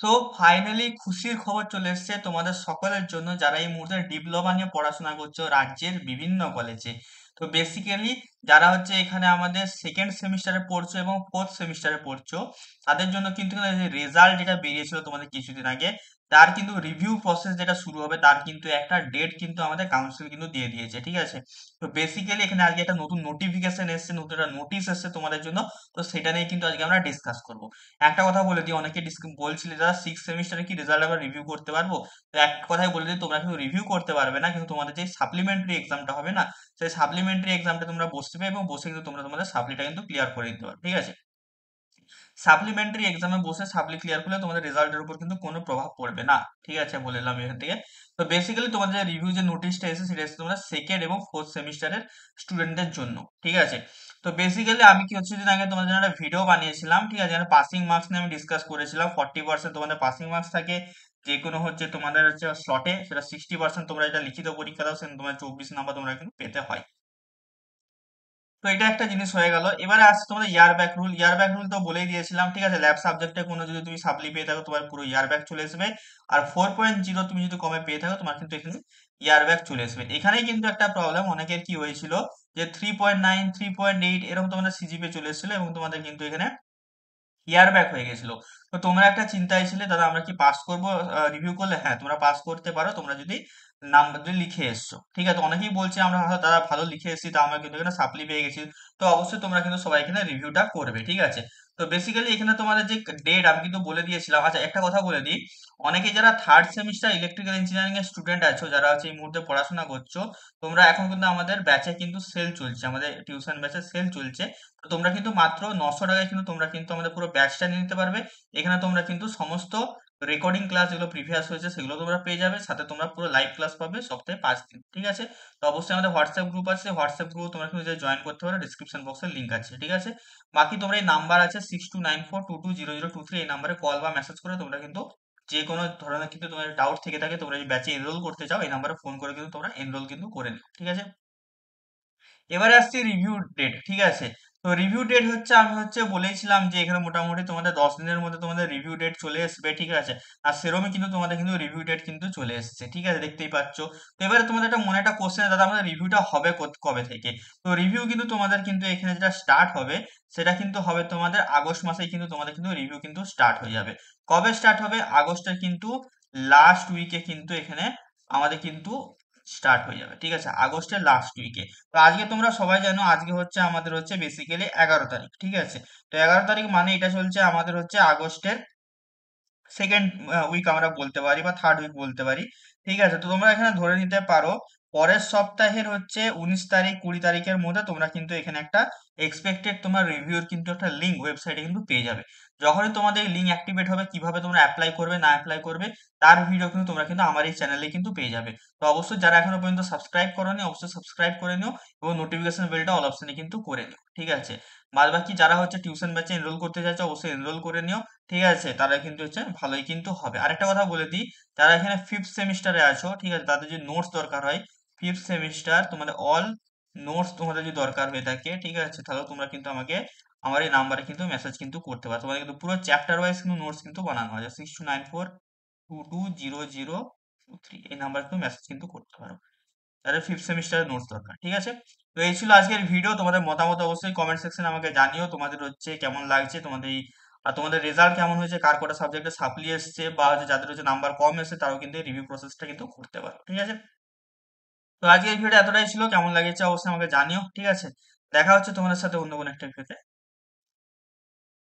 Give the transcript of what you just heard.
তো ফাইনালি খুশির খবর চলে এসেছে তোমাদের সকলের জন্য যারা এই মুহূর্তে ডিপ্লোমা নিয়ে পড়াশোনা করছো রাজ্যের বিভিন্ন কলেজে। তো বেসিক্যালি যারা হচ্ছে এখানে আমাদের সেকেন্ড সেমিস্টারে পড়ছো এবং ফোর্থ সেমিস্টারে পড়ছো, তাদের জন্য কিন্তু রেজাল্ট যেটা বেরিয়েছিল তোমাদের কিছুদিন আগে, তার কিন্তু রিভিউ প্রসেস যেটা শুরু হবে তার কিন্তু একটা ডেট কিন্তু আমাদের কাউন্সিল কিন্তু দিয়ে দিয়েছে, ঠিক আছে। তো বেসিক্যালি এখানে আজকে একটা নতুন নোটিফিকেশন এসেছে, নতুন একটা নোটিশ এসেছে তোমাদের জন্য। তো সেটা নিয়ে কিন্তু আজকে আমরা ডিসকাস করবো। একটা কথা বলে দিই, অনেকে বলছিলে যারা সিক্স সেমিস্টারে কি রেজাল্ট আবার রিভিউ করতে পারবো। তো এক কথায় বলে দিই, তোমরা কিন্তু রিভিউ করতে পারবে না, কিন্তু তোমাদের যে সাপ্লিমেন্টারি এক্সামটা হবে না, সেই সাপ্লিমেন্টারি এক্সামটা তোমরা বসবে এবং বসে কিন্তু তোমরা তোমাদের সাপ্লিটা কিন্তু ক্লিয়ার করে দিতে পারবে, ঠিক আছে। সাপ্লিমেন্টারি এক্সামে বসে সাপ্লি ক্লিয়ার করলে তোমাদের রেজাল্টের উপর কিন্তু কোনো প্রভাব পড়বে না, ঠিক আছে, বলে দিলাম এখান থেকে। তো বেসিক্যালি তোমাদের যে রিভিউ যে নোটিশটা এসেছে সেটা এসেছে তোমাদের সেকেন্ড এবং ফোর্থ সেমিস্টারের স্টুডেন্টদের জন্য, ঠিক আছে। তো বেসিক্যালি আমি কি হচ্ছে দিন আগে তোমাদের জন্য একটা ভিডিও বানিয়েছিলাম, ঠিক আছে, পাসিং মার্কস নিয়ে আমি ডিসকাস করেছিলাম। 40% তোমাদের পাসিং মার্কস থাকে যে কোনো হচ্ছে তোমাদের হচ্ছে স্লটে, সেটা 60% তোমরা যেটা লিখিত পরীক্ষা দাও সেখানে তোমার 24 নাম্বার তোমরা কিন্তু পেতে হয়। তো এটা একটা জিনিস হয়ে গেল। এবারে আসছে তোমাদের ইয়ার ব্যাক রুল। ইয়ার ব্যাক রুল তো বলেই দিয়েছিলাম, ঠিক আছে। ল্যাব সাবজেক্টে কোনো যদি তুমি সাপ্লি পেয়ে থাকো তোমার পুরো ইয়ার ব্যাক চলে আসবে। আর 4.0 তুমি যদি কমে পেয়ে থাকো তোমার কিন্তু এখানে ইয়ার ব্যাক চলে আসবে। এখানেই কিন্তু একটা প্রবলেম অনেকের কি হয়েছিল, যে 3.9 3.8 এরকম তোমাদের সিজিপিএ চলে এসেছিল এবং তোমাদের কিন্তু এখানে ইয়ার ব্যাক হয়ে গেছিল। তো তোমরা একটা চিন্তায় ছিলে, দাদা আমরা কি পাস করবো রিভিউ করলে? হ্যাঁ, তোমরা পাস করতে পারো তোমরা যদি নাম্বার যদি লিখে এসছো, ঠিক আছে। অনেকেই বলছে আমরা হয়তো দাদা ভালো লিখে এসেছি, তো আমরা কিন্তু এখানে সাপ্লি পেয়ে গেছি। তো অবশ্যই তোমরা কিন্তু সবাই এখানে রিভিউটা করবে, ঠিক আছে। তো বেসিক্যালি এখানে তোমাদের যে ডেট আমি কিন্তু বলে দিয়েছিলাম। আচ্ছা, একটা কথা বলে দিই, অনেকে যারা থার্ড সেমিস্টার ইলেকট্রিক্যাল ইঞ্জিনিয়ারিং এর স্টুডেন্ট আছো, যারা হচ্ছে এই মুহূর্তে পড়াশোনা করছো, তোমরা এখন কিন্তু আমাদের ব্যাচে কিন্তু সেল চলছে, আমাদের টিউশন ব্যাচে সেল চলছে। তো তোমরা কিন্তু মাত্র 900 টাকায় কিন্তু তোমরা কিন্তু আমাদের পুরো ব্যাচটা নিয়ে নিতে পারবে। এখানে তোমরা কিন্তু সমস্ত রেকর্ডিং ক্লাস যেগুলো প্রিভিয়াস হয়েছে সেগুলো তোমরা পেয়ে যাবে, সাথে তোমরা পুরো লাইভ ক্লাস পাবে সপ্তাহে 5 দিন, ঠিক আছে। তো অবশ্যই আমাদের হোয়াটসঅ্যাপ গ্রুপ আছে, হোয়াটসঅ্যাপ গ্রুপ তোমরা কিন্তু জয়েন করতে পারো, ডিসক্রিপশন বক্সে লিঙ্ক আছে, ঠিক আছে। বাকি তোমরা এই নাম্বার আছে 6294220023, এই নাম্বারে কল বা মেসেজ করে তোমরা কিন্তু যে কোনো ধরনের কিন্তু তোমার ডাউট থেকে থাকে, তোমরা এই ব্যাচে এনরোল করতে চাও, এই নাম্বারে ফোন করে কিন্তু তোমরা এনরোল কিন্তু করে নিও, ঠিক আছে। এবারে আসছি রিভিউ ডেট, ঠিক আছে। তো রিভিউ ডেট হচ্ছে আমি হচ্ছে বলেছিলাম যে এখানে মোটামুটি তোমাদের 10 দিনের মধ্যে তোমাদের রিভিউ ডেট চলে আসবে, ঠিক আছে। আর সেরমই কিন্তু তোমাদের কিন্তু রিভিউ ডেট কিন্তু চলে এসেছে, ঠিক আছে, দেখতেই পাচ্ছ। তো এবারে তোমাদের একটা মনে একটা কোশ্চেন, দাদা আমাদের রিভিউটা হবে কবে থেকে? তো রিভিউ কিন্তু তোমাদের কিন্তু এখানে যেটা স্টার্ট হবে সেটা কিন্তু হবে তোমাদের আগস্ট মাসেই কিন্তু তোমাদের কিন্তু রিভিউ কিন্তু স্টার্ট হয়ে যাবে। কবে স্টার্ট হবে? আগস্টের কিন্তু লাস্ট উইকে কিন্তু এখানে আমাদের কিন্তু স্টার্ট হয়ে যাবে, ঠিক আছে, আগস্টের লাস্ট উইকে। তো আজকে তোমরা সবাই জানো আজকে হচ্ছে আমাদের হচ্ছে বেসিক্যালি 11 তারিখ, ঠিক আছে। তো 11 তারিখ মানে এটা চলছে আমাদের হচ্ছে আগস্টের সেকেন্ড উইক আমরা বলতে পারি বা থার্ড উইক বলতে পারি, ঠিক আছে। তো তোমরা এখানে ধরে নিতে পারো পরের সপ্তাহের হচ্ছে 19 তারিখ 20 তারিখের মধ্যে তোমরা কিন্তু এখানে একটা এক্সপেক্টেড তোমার রিভিউর কিন্তু একটা লিঙ্ক ওয়েবসাইটে কিন্তু পেয়ে যাবে। যখনই তোমাদের লিঙ্ক অ্যাক্টিভেট হবে, কিভাবে তোমরা অ্যাপ্লাই করবে না অ্যাপ্লাই করবে তার ভিডিও কিন্তু তোমরা কিন্তু আমার এই চ্যানেলে কিন্তু পেয়ে যাবে। তো অবশ্যই যারা এখনো পর্যন্ত সাবস্ক্রাইব করোনি অবশ্যই সাবস্ক্রাইব করে নিও এবং নোটিফিকেশন বেলটা অল অপশনে কিন্তু করে নিও, ঠিক আছে। বাদ বাকি যারা হচ্ছে টিউশন ব্যাচে এনরোল করতে চাইছো অবশ্যই এনরোল করে নিও, ঠিক আছে। তারা কিন্তু হচ্ছে ভালোই কিন্তু হবে। আরেকটা কথা বলে দিই, যারা এখানে ফিফথ সেমিস্টারে আছো, ঠিক আছে, তাদের যদি নোটস দরকার হয়, ফিফথ সেমিস্টার তোমাদের অল নোটস তোমাদের যদি দরকার হয়ে থাকে, ঠিক আছে, তাহলে তোমরা কিন্তু আমাকে আমার এই নাম্বারে কিন্তু মেসেজ কিন্তু করতে পারো। তোমাদের কিন্তু পুরো চ্যাপ্টার ওয়াইজ কিন্তু নোটস কিন্তু বানানো আছে, 6294220023 এই নাম্বার কিন্তু মেসেজ কিন্তু করতে পারো, তাদের ফিফথ সেমিস্টারের নোটস দরকার, ঠিক আছে। তো এই ছিল আজকের ভিডিও। তোমাদের মতামত অবশ্যই কমেন্ট সেকশনে আমাকে জানিও, তোমাদের হচ্ছে কেমন লাগছে তোমাদের এই, আর তোমাদের রেজাল্ট কেমন হয়েছে, কার কটা সাবজেক্টে সাপ্লি এসছে, বা হচ্ছে যাদের হচ্ছে নাম্বার কম এসেছে তারাও কিন্তু রিভিউ প্রসেসটা কিন্তু করতে পারো, ঠিক আছে। তো আজকের ভিডিও এতটাই ছিল, কেমন লাগছে অবশ্যই আমাকে জানিও, ঠিক আছে। দেখা হচ্ছে তোমাদের সাথে অন্য কোনো একটা ভিডিওতে।